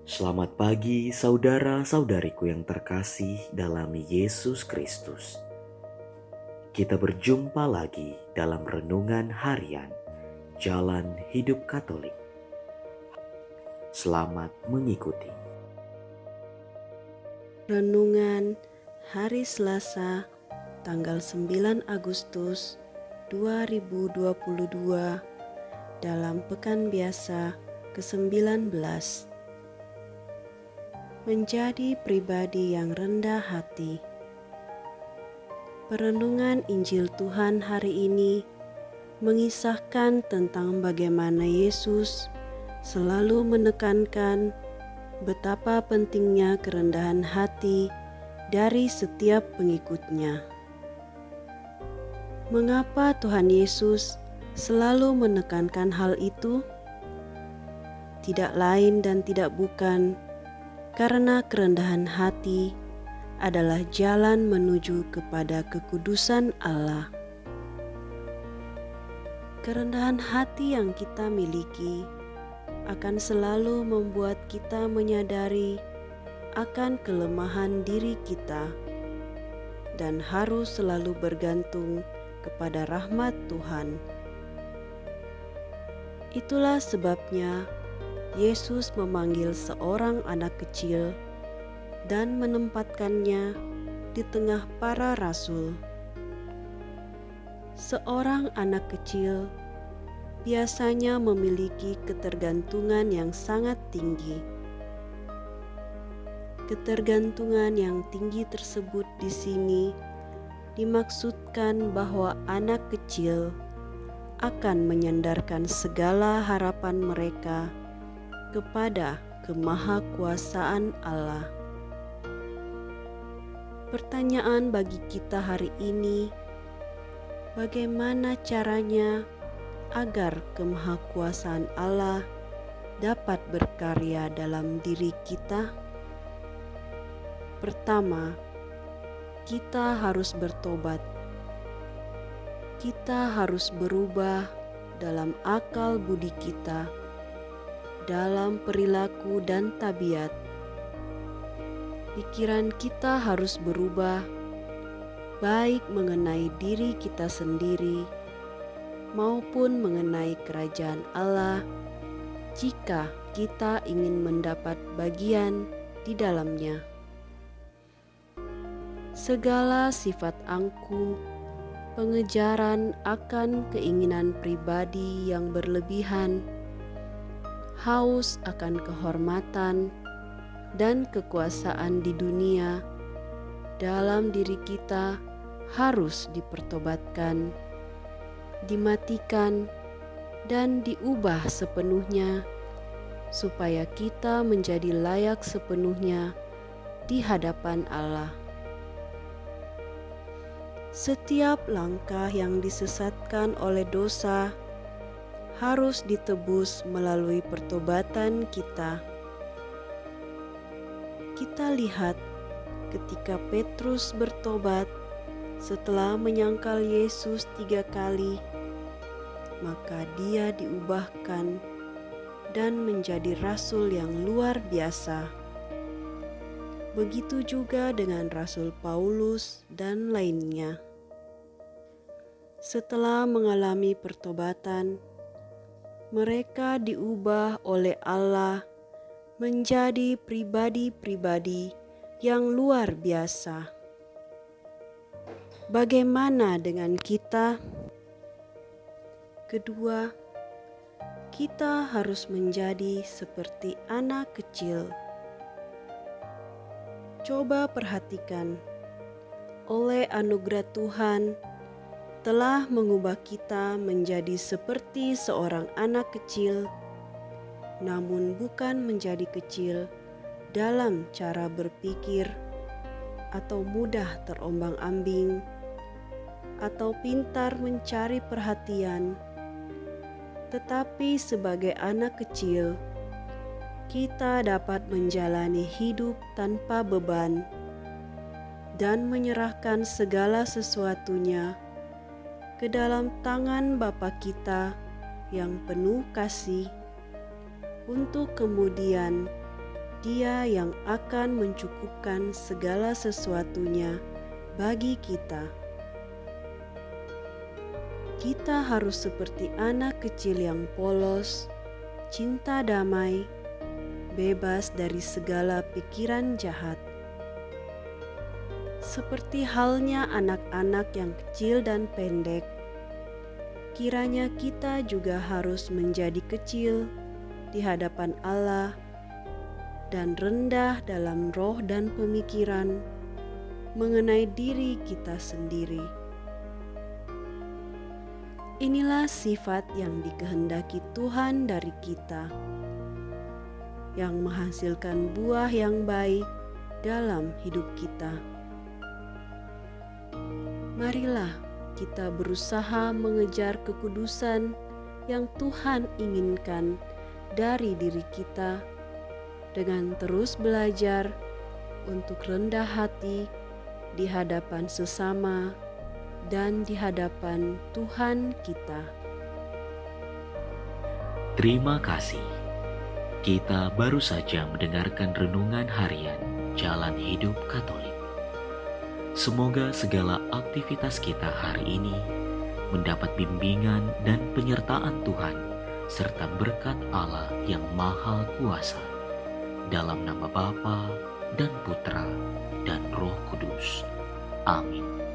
Selamat pagi saudara-saudariku yang terkasih dalam Yesus Kristus. Kita berjumpa lagi dalam renungan harian Jalan Hidup Katolik. Selamat mengikuti. Renungan hari Selasa tanggal 9 Agustus 2022 dalam Pekan Biasa ke-19. Menjadi pribadi yang rendah hati. Perenungan Injil Tuhan hari ini mengisahkan tentang bagaimana Yesus selalu menekankan betapa pentingnya kerendahan hati dari setiap pengikutnya. Mengapa Tuhan Yesus selalu menekankan hal itu? Tidak lain dan tidak bukan karena kerendahan hati adalah jalan menuju kepada kekudusan Allah. Kerendahan hati yang kita miliki akan selalu membuat kita menyadari akan kelemahan diri kita dan harus selalu bergantung kepada rahmat Tuhan. Itulah sebabnya Yesus memanggil seorang anak kecil dan menempatkannya di tengah para rasul. Seorang anak kecil biasanya memiliki ketergantungan yang sangat tinggi. Ketergantungan yang tinggi tersebut di sini dimaksudkan bahwa anak kecil akan menyandarkan segala harapan mereka kepada kemahakuasaan Allah. Pertanyaan bagi kita hari ini, bagaimana caranya agar kemahakuasaan Allah dapat berkarya dalam diri kita? Pertama, kita harus bertobat. Kita harus berubah dalam akal budi kita, dalam perilaku dan tabiat. Pikiran kita harus berubah, baik mengenai diri kita sendiri maupun mengenai kerajaan Allah, jika kita ingin mendapat bagian di dalamnya. Segala sifat angkuh, pengejaran akan keinginan pribadi yang berlebihan, haus akan kehormatan dan kekuasaan di dunia dalam diri kita harus dipertobatkan, dimatikan, dan diubah sepenuhnya supaya kita menjadi layak sepenuhnya di hadapan Allah. Setiap langkah yang disesatkan oleh dosa harus ditebus melalui pertobatan kita. Kita lihat ketika Petrus bertobat setelah menyangkal Yesus 3 kali, maka dia diubahkan dan menjadi rasul yang luar biasa. Begitu juga dengan Rasul Paulus dan lainnya. Setelah mengalami pertobatan, mereka diubah oleh Allah menjadi pribadi-pribadi yang luar biasa. Bagaimana dengan kita? Kedua, kita harus menjadi seperti anak kecil. Coba perhatikan, oleh anugerah Tuhan telah mengubah kita menjadi seperti seorang anak kecil, namun bukan menjadi kecil dalam cara berpikir atau mudah terombang-ambing atau pintar mencari perhatian, tetapi sebagai anak kecil kita dapat menjalani hidup tanpa beban dan menyerahkan segala sesuatunya ke dalam tangan Bapa kita yang penuh kasih, untuk kemudian Dia yang akan mencukupkan segala sesuatunya bagi kita. Kita harus seperti anak kecil yang polos, cinta damai, bebas dari segala pikiran jahat. Seperti halnya anak-anak yang kecil dan pendek, kiranya kita juga harus menjadi kecil di hadapan Allah dan rendah dalam roh dan pemikiran mengenai diri kita sendiri. Inilah sifat yang dikehendaki Tuhan dari kita, yang menghasilkan buah yang baik dalam hidup kita. Marilah kita berusaha mengejar kekudusan yang Tuhan inginkan dari diri kita dengan terus belajar untuk rendah hati di hadapan sesama dan di hadapan Tuhan kita. Terima kasih. Kita baru saja mendengarkan renungan harian Jalan Hidup Katolik. Semoga segala aktivitas kita hari ini mendapat bimbingan dan penyertaan Tuhan serta berkat Allah yang Maha Kuasa. Dalam nama Bapa dan Putra dan Roh Kudus. Amin.